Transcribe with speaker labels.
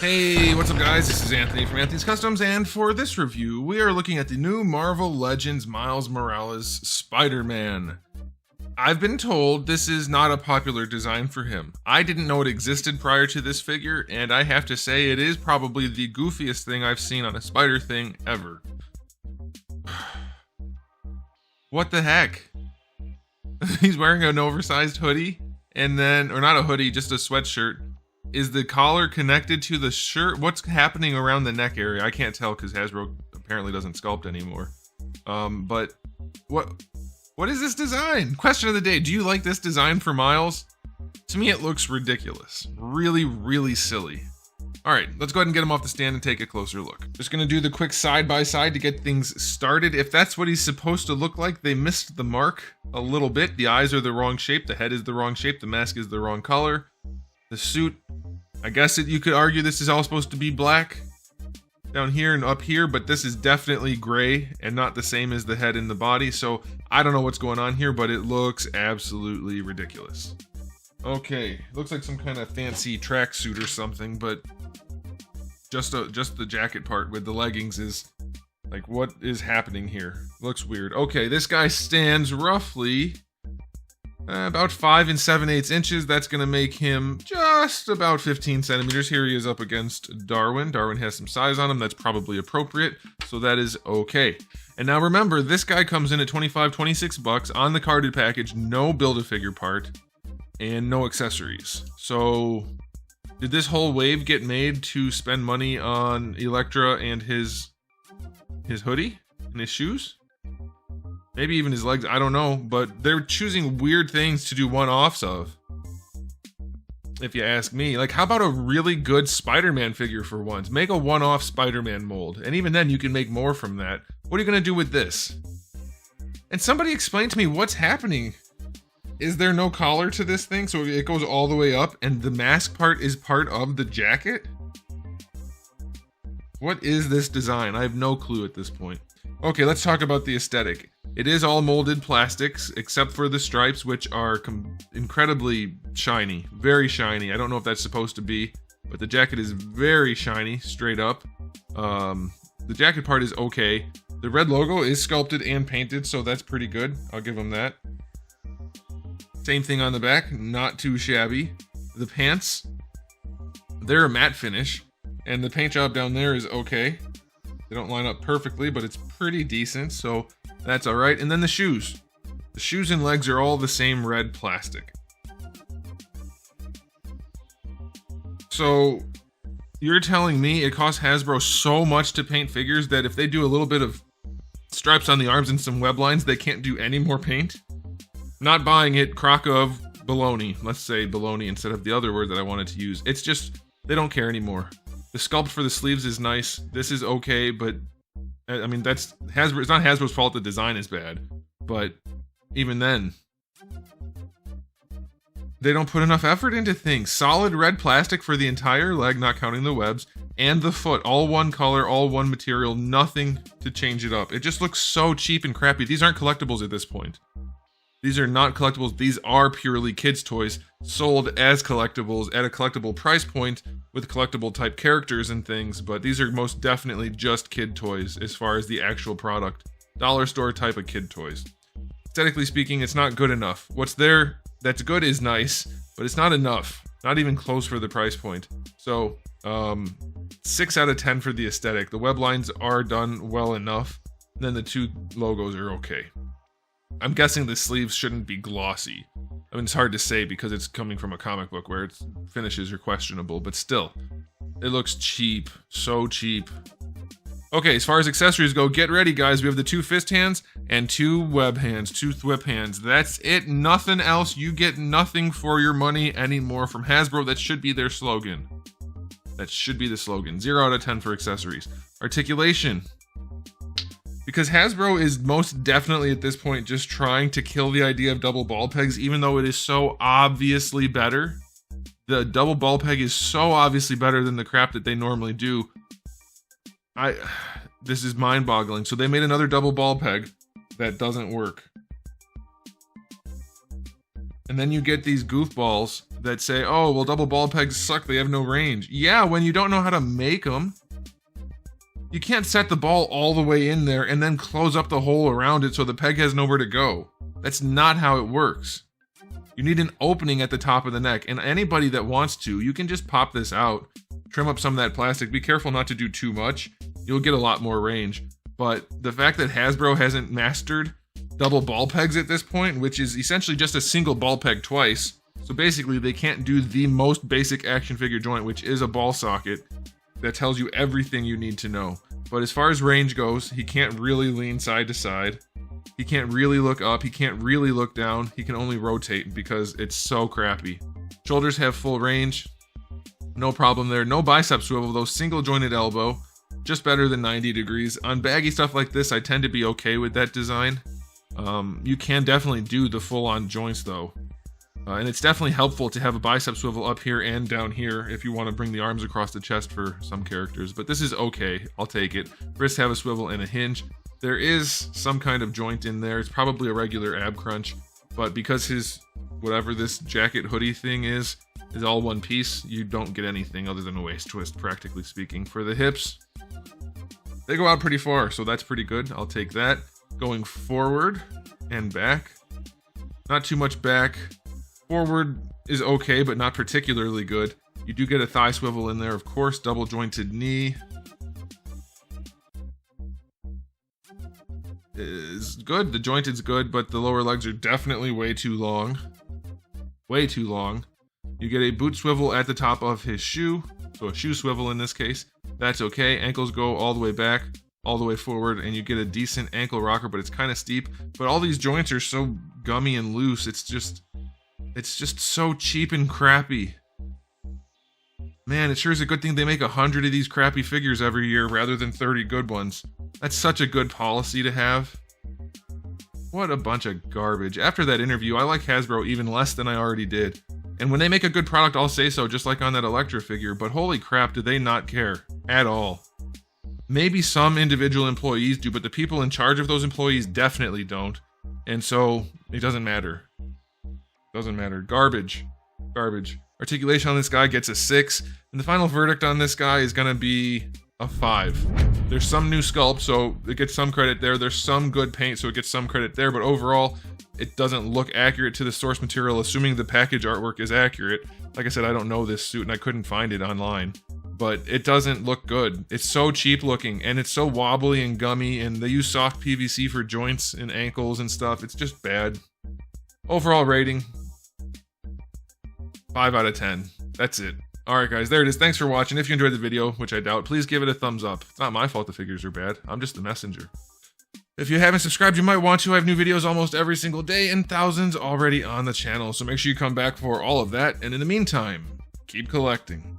Speaker 1: Hey, what's up guys? This is Anthony from Anthony's Customs, and for this review, we are looking at the new Marvel Legends Miles Morales Spider-Man. I've been told this is not a popular design for him. I didn't know it existed prior to this figure, and I have to say it is probably the goofiest thing I've seen on a spider thing ever. What the heck? He's wearing an oversized hoodie, and then, or not a hoodie, just a sweatshirt. Is the collar connected to the shirt? What's happening around the neck area? I can't tell because Hasbro apparently doesn't sculpt anymore. But what is this design? Question of the day, do you like this design for Miles? To me, it looks ridiculous. Really, really silly. All right, let's go ahead and get him off the stand and take a closer look. Just gonna do the quick side-by-side to get things started. If that's what he's supposed to look like, they missed the mark a little bit. The eyes are the wrong shape, the head is the wrong shape, the mask is the wrong color. The suit, I guess you could argue this is all supposed to be black down here and up here, but this is definitely gray and not the same as the head and the body, so I don't know what's going on here, but it looks absolutely ridiculous. Okay, looks like some kind of fancy tracksuit or something, but just the jacket part with the leggings is like, what is happening here? Looks weird. Okay, this guy stands roughly about 5 7/8 inches. That's going to make him just about 15 centimeters. Here he is up against Darwin. Darwin has some size on him. That's probably appropriate, so that is okay. And now remember, this guy comes in at $25-26 on the carded package, no Build-A-Figure part, and no accessories. So did this whole wave get made to spend money on Elektra and his hoodie and his shoes? Maybe even his legs, I don't know, but they're choosing weird things to do one-offs of, if you ask me. Like, how about a really good Spider-Man figure for once? Make a one-off Spider-Man mold, and even then you can make more from that. What are you gonna do with this? And somebody explain to me what's happening. Is there no collar to this thing, so it goes all the way up, and the mask part is part of the jacket? What is this design? I have no clue at this point. Okay, let's talk about the aesthetic. It is all molded plastics, except for the stripes, which are incredibly shiny. Very shiny. I don't know if that's supposed to be, but the jacket is very shiny, straight up. The jacket part is okay. The red logo is sculpted and painted, so that's pretty good. I'll give them that. Same thing on the back, not too shabby. The pants, they're a matte finish, and the paint job down there is okay. They don't line up perfectly, but it's pretty decent, so that's all right. And then the shoes. The shoes and legs are all the same red plastic. So you're telling me it costs Hasbro so much to paint figures that if they do a little bit of stripes on the arms and some web lines, they can't do any more paint? Not buying it, crock of baloney. Let's say baloney instead of the other word that I wanted to use. It's just, they don't care anymore. The sculpt for the sleeves is nice. This is okay, but I mean, that's Hasbro. It's not Hasbro's fault the design is bad, but even then, they don't put enough effort into things. Solid red plastic for the entire leg, not counting the webs, and the foot. All one color, all one material, nothing to change it up. It just looks so cheap and crappy. These aren't collectibles at this point. These are not collectibles. These are purely kids' toys sold as collectibles at a collectible price point with collectible type characters and things, but these are most definitely just kid toys as far as the actual product. Dollar store type of kid toys. Aesthetically speaking, it's not good enough. What's there that's good is nice, but it's not enough. Not even close for the price point. So, 6 out of 10 for the aesthetic. The web lines are done well enough. Then the two logos are okay. I'm guessing the sleeves shouldn't be glossy. I mean, it's hard to say because it's coming from a comic book where its finishes are questionable, but still, it looks cheap. So cheap. Okay, as far as accessories go, get ready, guys. We have the 2 fist hands and 2 web hands, 2 thwip hands. That's it. Nothing else. You get nothing for your money anymore from Hasbro. That should be their slogan. That should be the slogan. 0 out of 10 for accessories. Articulation. Because Hasbro is most definitely at this point just trying to kill the idea of double ball pegs, even though it is so obviously better. The double ball peg is so obviously better than the crap that they normally do. This is mind-boggling. So they made another double ball peg that doesn't work. And then you get these goofballs that say, oh, well, double ball pegs suck, they have no range. Yeah, when you don't know how to make them. You can't set the ball all the way in there and then close up the hole around it so the peg has nowhere to go. That's not how it works. You need an opening at the top of the neck, and anybody that wants to, you can just pop this out, trim up some of that plastic. Be careful not to do too much. You'll get a lot more range. But the fact that Hasbro hasn't mastered double ball pegs at this point, which is essentially just a single ball peg twice, so basically they can't do the most basic action figure joint, which is a ball socket that tells you everything you need to know. But as far as range goes, he can't really lean side to side. He can't really look up. He can't really look down. He can only rotate because it's so crappy. Shoulders have full range. No problem there. No bicep swivel, though. Single jointed elbow. Just better than 90 degrees. On baggy stuff like this, I tend to be okay with that design. You can definitely do the full-on joints, though. And it's definitely helpful to have a bicep swivel up here and down here if you want to bring the arms across the chest for some characters. But this is okay. I'll take it. Wrists have a swivel and a hinge. There is some kind of joint in there. It's probably a regular ab crunch. But because his, whatever this jacket hoodie thing is all one piece, you don't get anything other than a waist twist, practically speaking. For the hips, they go out pretty far, so that's pretty good. I'll take that. Going forward and back. Not too much back. Forward is okay, but not particularly good. You do get a thigh swivel in there, of course. Double jointed knee is good. The jointed's good, but the lower legs are definitely way too long. Way too long. You get a boot swivel at the top of his shoe, so a shoe swivel in this case. That's okay. Ankles go all the way back, all the way forward, and you get a decent ankle rocker, but it's kind of steep. But all these joints are so gummy and loose, it's just so cheap and crappy. Man, it sure is a good thing they make 100 of these crappy figures every year rather than 30 good ones. That's such a good policy to have. What a bunch of garbage. After that interview, I like Hasbro even less than I already did. And when they make a good product, I'll say so, just like on that Electra figure, but holy crap, do they not care at all. Maybe some individual employees do, but the people in charge of those employees definitely don't. And so, it doesn't matter. Doesn't matter. Garbage. Garbage. Articulation on this guy gets a 6, and the final verdict on this guy is gonna be a 5. There's some new sculpt, so it gets some credit there. There's some good paint, so it gets some credit there, but overall, it doesn't look accurate to the source material, assuming the package artwork is accurate. Like I said, I don't know this suit, and I couldn't find it online. But it doesn't look good. It's so cheap looking, and it's so wobbly and gummy, and they use soft PVC for joints and ankles and stuff. It's just bad. Overall rating, 5 out of 10. That's it. Alright guys, there it is. Thanks for watching. If you enjoyed the video, which I doubt, please give it a thumbs up. It's not my fault the figures are bad. I'm just the messenger. If you haven't subscribed, you might want to. I have new videos almost every single day and thousands already on the channel, so make sure you come back for all of that. And in the meantime, keep collecting.